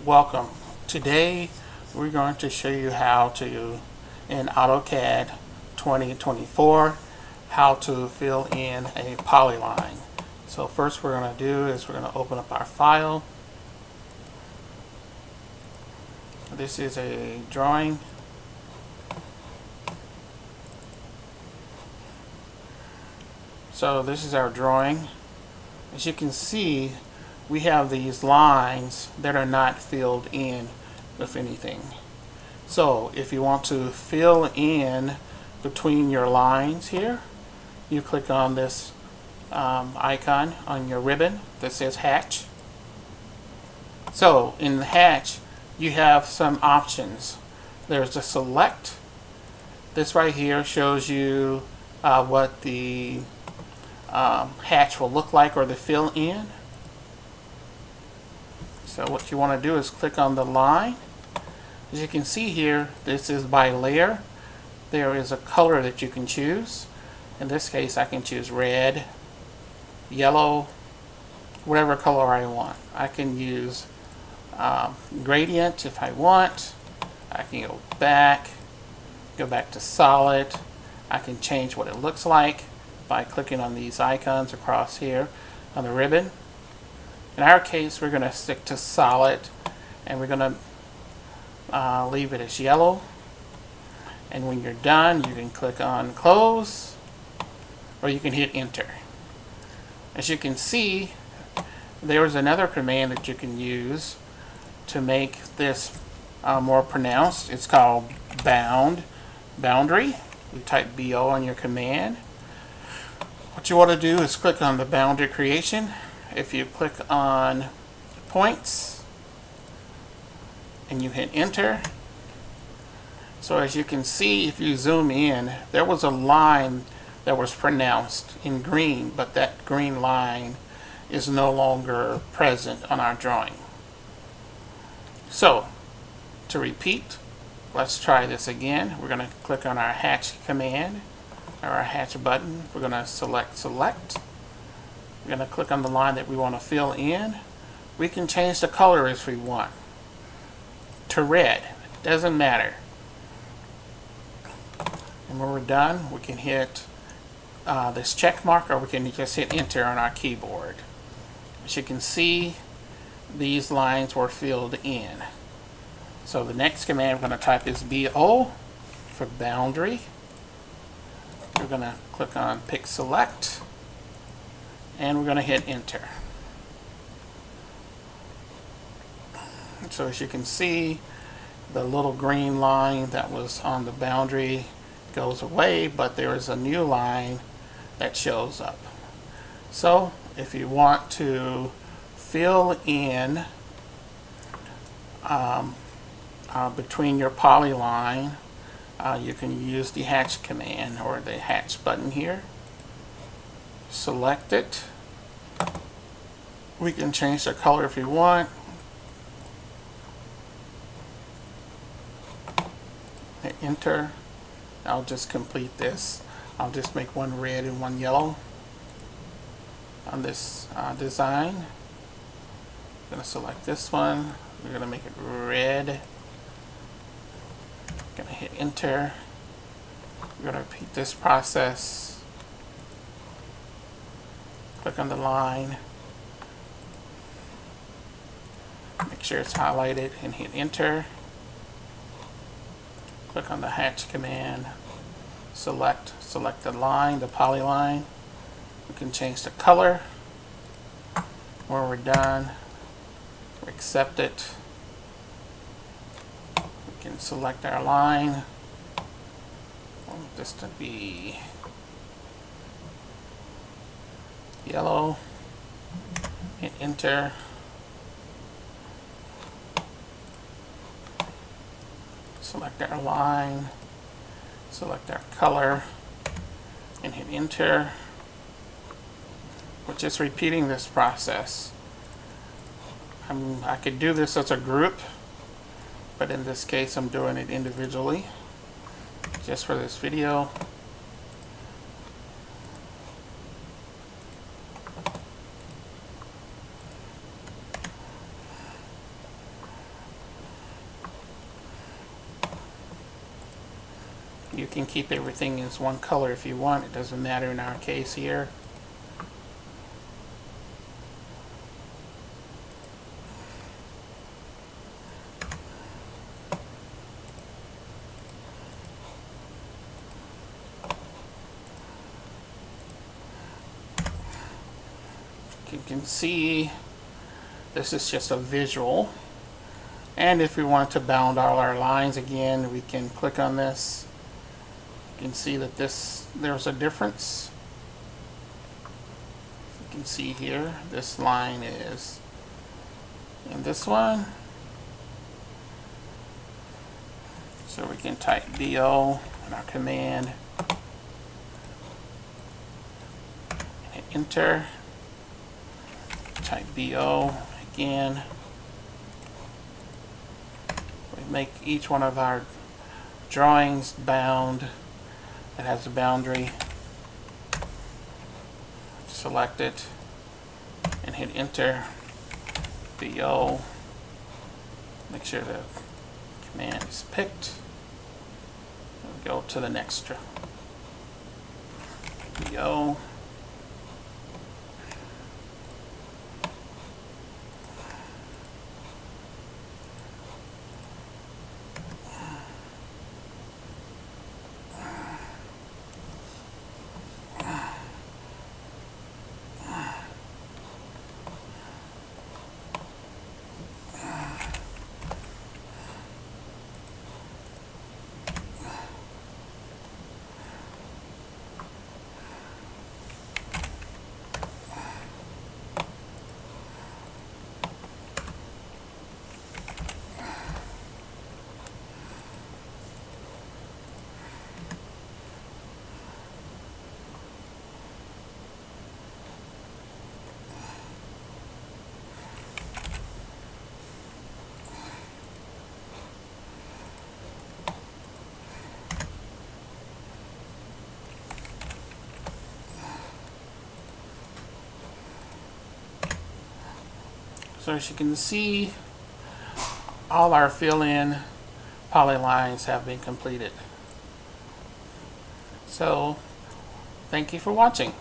Welcome. Today we're going to show you how to, in AutoCAD 2024, how to fill in a polyline. So first we're going to do is we're going to open up our file. This is a drawing. So this is our drawing. As you can see, we have these lines that are not filled in with anything. So if you want to fill in between your lines here, you click on this icon on your ribbon that says hatch. So in the hatch you have some options. There's the select. This right here shows you what the hatch will look like, or the fill in. So what you want to do is click on the line. As you can see here, this is by layer. There is a color that you can choose. In this case I can choose red, yellow, whatever color I want. I can use gradient if I want. I can go back to solid. I can change what it looks like by clicking on these icons across here on the ribbon. In our case, we're going to stick to solid, and we're going to leave it as yellow. And when you're done, you can click on close, or you can hit enter. As you can see, there's another command that you can use to make this more pronounced. It's called boundary. You type BO on your command. What you want to do is click on the boundary creation. If you click on points and you hit enter, so as you can see, if you zoom in, there was a line that was pronounced in green, but that green line is no longer present on our drawing. So to repeat, let's try this again. We're going to click on our hatch command, or our hatch button. We're going to select. We're going to click on the line that we want to fill in. We can change the color if we want to red. It doesn't matter. And when we're done, we can hit this check mark, or we can just hit enter on our keyboard. As you can see, these lines were filled in. So the next command we're going to type is BO for boundary. We're going to click on pick select, and we're going to hit enter. So as you can see, the little green line that was on the boundary goes away, but there is a new line that shows up. So if you want to fill in between your polyline, you can use the hatch command, or the hatch button here. Select it. We can change the color if you want. Hit enter. I'll just complete this. I'll just make one red and one yellow on this design. I'm going to select this one. We're going to make it red. Going to hit enter. We're going to repeat this process. Click on the line, make sure it's highlighted, and hit enter. Click on the hatch command, select the line, the polyline. We can change the color. When we're done, we accept it. We can select our line. I want this to be yellow. Hit enter. Select our line, select our color, and hit enter. We're just repeating this process. I could do this as a group, but in this case I'm doing it individually just for this video. You can keep everything as one color if you want. It doesn't matter in our case here. You can see this is just a visual, and if we want to bound all our lines again, we can click on this. You can see that there's a difference. You can see here this line is in this one, so we can type BO in our command, hit enter. Type BO again. We make each one of our drawings bound that has a boundary. Select it and hit enter. BO. Make sure the command is picked. And go to the next BO. So as you can see, all our fill-in polylines have been completed. So thank you for watching.